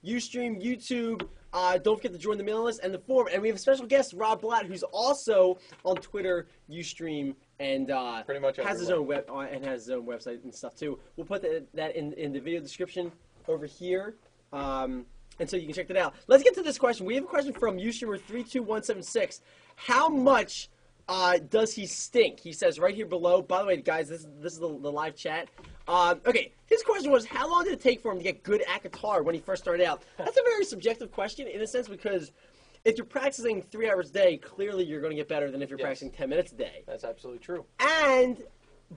Ustream, YouTube. Don't forget to join the mailing list and the forum. And we have a special guest, Rob Blatt, who's also on Twitter, Ustream, and pretty much has his own website and stuff too. We'll put that in the video description over here. And so you can check that out. Let's get to this question. We have a question from Ustreamer32176. How much does he stink? He says right here below. By the way, guys, this is the live chat. Okay, his question was, how long did it take for him to get good at guitar when he first started out? That's a very subjective question in a sense, because if you're practicing 3 hours a day, clearly you're going to get better than if you're practicing 10 minutes a day. That's absolutely true.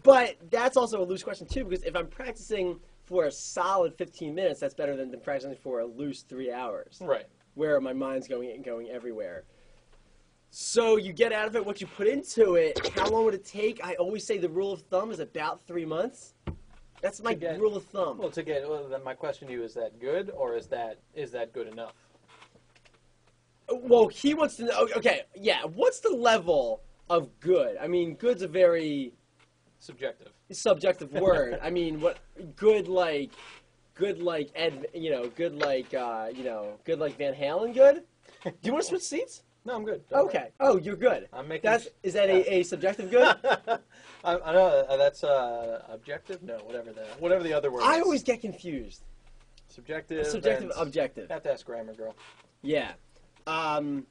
But that's also a loose question too, because if I'm practicing for a solid 15 minutes, that's better than practicing for a loose 3 hours. Right. Where my mind's going everywhere. So you get out of it what you put into it. How long would it take? I always say the rule of thumb is about 3 months. That's my rule of thumb. Well, then my question to you, is that good, or is that good enough? Well, he wants to know, okay, yeah, what's the level of good? I mean, good's a very subjective word. I mean, what good like Van Halen good? Do you want to switch seats? No, I'm good. Okay. Oh, you're good. I'm making. Is that a subjective good? I know that's objective. No, whatever the other word is. I always get confused. Subjective. Objective. Have to ask grammar girl. Yeah. All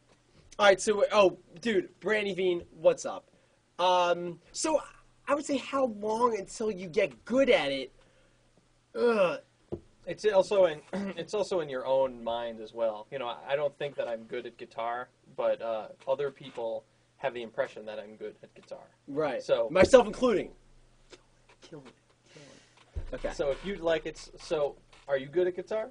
right. So, dude, Brandy Veen, what's up? So I would say, how long until you get good at it? It's also in your own mind as well. You know, I don't think that I'm good at guitar, but other people have the impression that I'm good at guitar. Right. So myself including. Killing it. Okay. So if you like it, so are you good at guitar?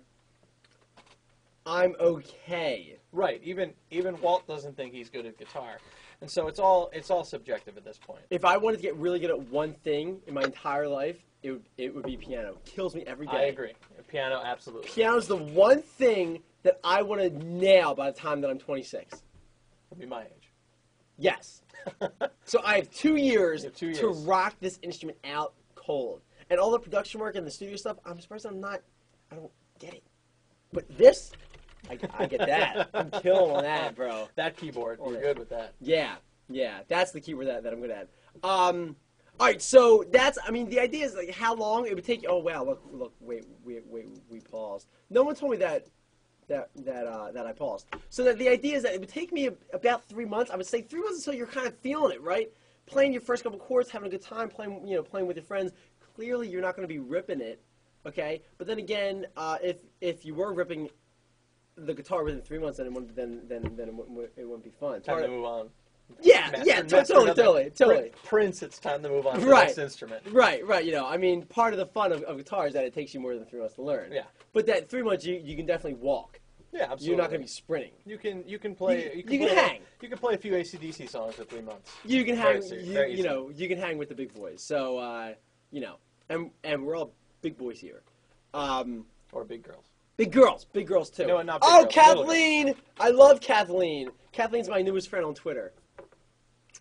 I'm okay. Right. Even Walt doesn't think he's good at guitar, and so it's all subjective at this point. If I wanted to get really good at one thing in my entire life, it would be piano. It kills me every day. I agree. Piano, absolutely. Piano's the one thing that I want to nail by the time that I'm 26. It'll be my age. Yes. So I have 2 years, to rock this instrument out cold. And all the production work and the studio stuff, I'm surprised I don't get it. But this, I get that. I'm killing on that, bro. That keyboard, you're good with that. Yeah. That's the keyboard that I'm good at. All right, so the idea is like how long it would take you. Oh wow, look, wait, we paused. No one told me that I paused. So that the idea is that it would take me about 3 months. I would say 3 months until you're kind of feeling it, right? Playing your first couple chords, having a good time, playing with your friends. Clearly, you're not going to be ripping it, okay? But then again, if you were ripping the guitar within 3 months, then it wouldn't be fun. Time to move on. Yeah, totally. Prince, it's time to move on to the next instrument. Right. Part of the fun of guitar is that it takes you more than 3 months to learn. Yeah. But that 3 months, you can definitely walk. Yeah, absolutely. You're not going to be sprinting. You can play. You can hang. You can play a few AC/DC songs for 3 months. You can hang. You can hang with the big boys. So and we're all big boys here. Or big girls. Big girls too. No, not big girls. Kathleen! I love Kathleen. Kathleen's my newest friend on Twitter.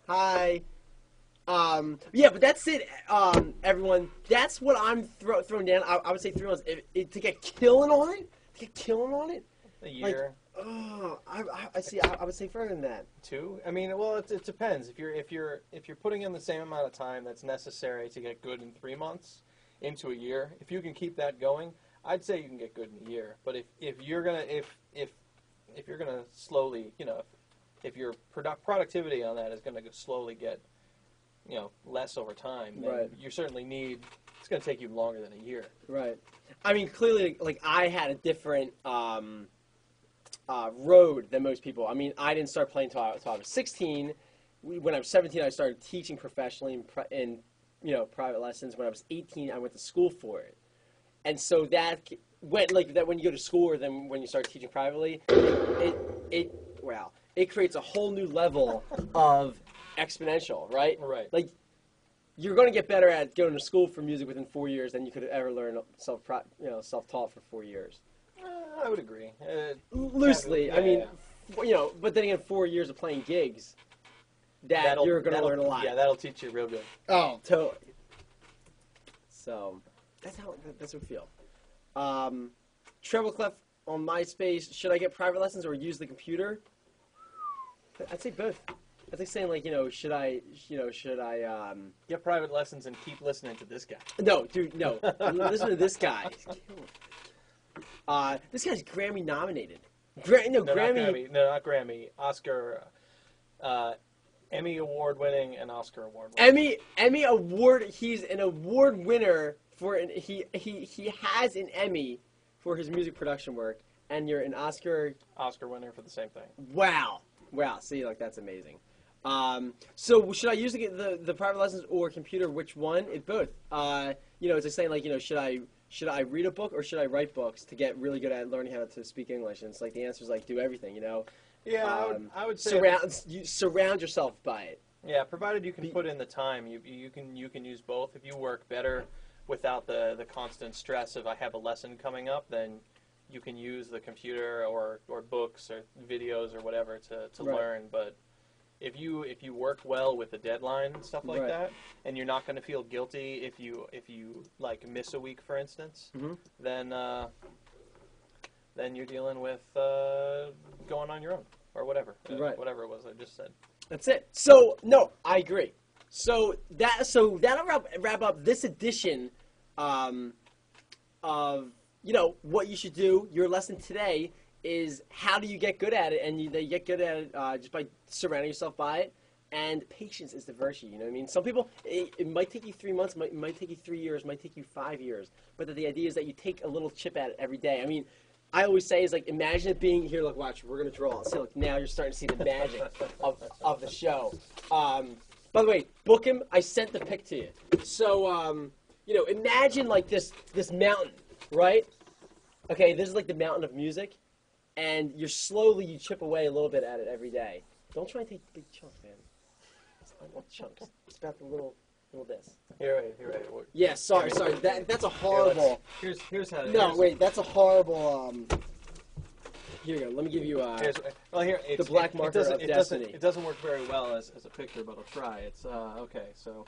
Hi. Yeah, but that's it, everyone. That's what I'm throwing down. I would say 3 months. To get killing on it. A year. I see. I would say further than that. 2. I mean, well, it depends. If you're putting in the same amount of time that's necessary to get good in 3 months into a year, if you can keep that going, I'd say you can get good in a year. But if you're gonna slowly, if your productivity on that is going to slowly get, less over time, then you certainly it's going to take you longer than a year. Right. I mean, clearly, like, I had a different road than most people. I mean, I didn't start playing until I was 16. When I was 17, I started teaching professionally in private lessons. When I was 18, I went to school for it. And so that when you go to school or then when you start teaching privately, it creates a whole new level of exponential, right? Right. Like, you're going to get better at going to school for music within 4 years than you could ever learn self-taught for 4 years. I would agree. Loosely. Yeah. But then again, 4 years of playing gigs, you're going to learn a lot. Yeah, that'll teach you real good. Oh, totally. So, that's what we feel. Treble clef on MySpace, should I get private lessons or use the computer? I'd say both. I'd say saying like, should I Get private lessons and keep listening to this guy. No, dude, no. Listen to this guy. This guy's Grammy nominated. Grammy. No, not Grammy. Oscar, Emmy award winning and Oscar award winning. Emmy award. He's an award winner for he has an Emmy for his music production work, and you're an Oscar winner for the same thing. Wow. See, like that's amazing. So should I use the private lessons or computer? Which one? It's both. It's like saying like, should I read a book or should I write books to get really good at learning how to speak English? And it's like the answer is like do everything. Yeah, I would say surround yourself by it. Yeah, provided you can put in the time, you can use both. If you work better without the constant stress of I have a lesson coming up, then you can use the computer or books or videos or whatever to Right. learn. But if you work well with a deadline and stuff like Right. that, and you're not going to feel guilty if you like miss a week, for instance, Mm-hmm. then you're dealing with going on your own or whatever, Right. whatever it was I just said. That's it. So no, I agree. So that'll wrap up this edition of what you should do. Your lesson today is how do you get good at it, and you get good at it just by surrounding yourself by it. And patience is the virtue. You know what I mean? Some people it might take you 3 months, might take you 3 years, might take you 5 years, but the idea is that you take a little chip at it every day. I mean, I always say is like imagine it being here. Look, watch, we're gonna draw. So look, now you're starting to see the magic of the show. By the way, book him. I sent the pic to you. So imagine like this mountain, right? Okay, this is like the mountain of music, and you chip away a little bit at it every day. Don't try and take big chunks, man. It's not about chunks. It's about the little this. Here, right. Yeah, sorry. That's a horrible. Here's how. No, wait, that's a horrible. Here you go. Let me give you the black marker of destiny. It doesn't work very well as a picture, but I'll try. It's okay. So,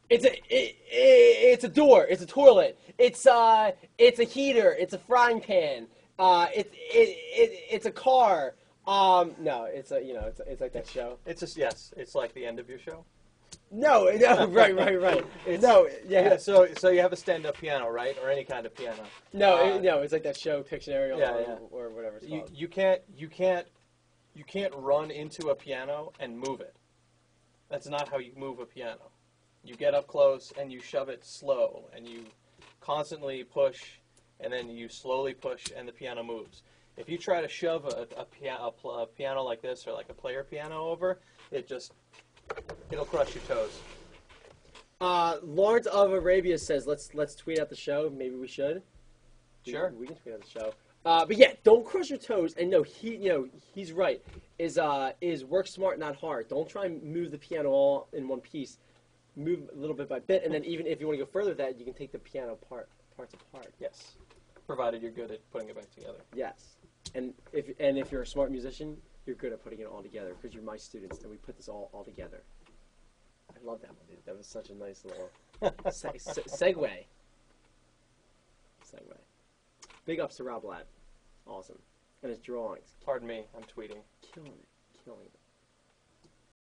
it's a door. It's a toilet. It's a heater. It's a frying pan. It's a car. No, it's like that show. it's just yes. It's like the end of your show. No, right. Yeah. So you have a stand-up piano, right, or any kind of piano? No, it's like that show, Pictionary, Yeah. or whatever it's called. You can't run into a piano and move it. That's not how you move a piano. You get up close and you shove it slow, and you constantly push, and then you slowly push, and the piano moves. If you try to shove a piano like this or like a player piano over, it'll crush your toes. Lawrence of Arabia says, let's tweet out the show. Maybe we should. Sure. We can tweet out the show. But yeah, don't crush your toes. And no, he's right. Is work smart, not hard. Don't try and move the piano all in one piece. Move a little bit by bit, and then even if you want to go further with that, you can take the piano parts apart. Yes, provided you're good at putting it back together. Yes, and if you're a smart musician, you're good at putting it all together because you're my students, and we put this all together. I love that one, dude. That was such a nice little segue. Big ups to Rob Ladd. Awesome. And his drawings. Pardon me, I'm tweeting. Killing it.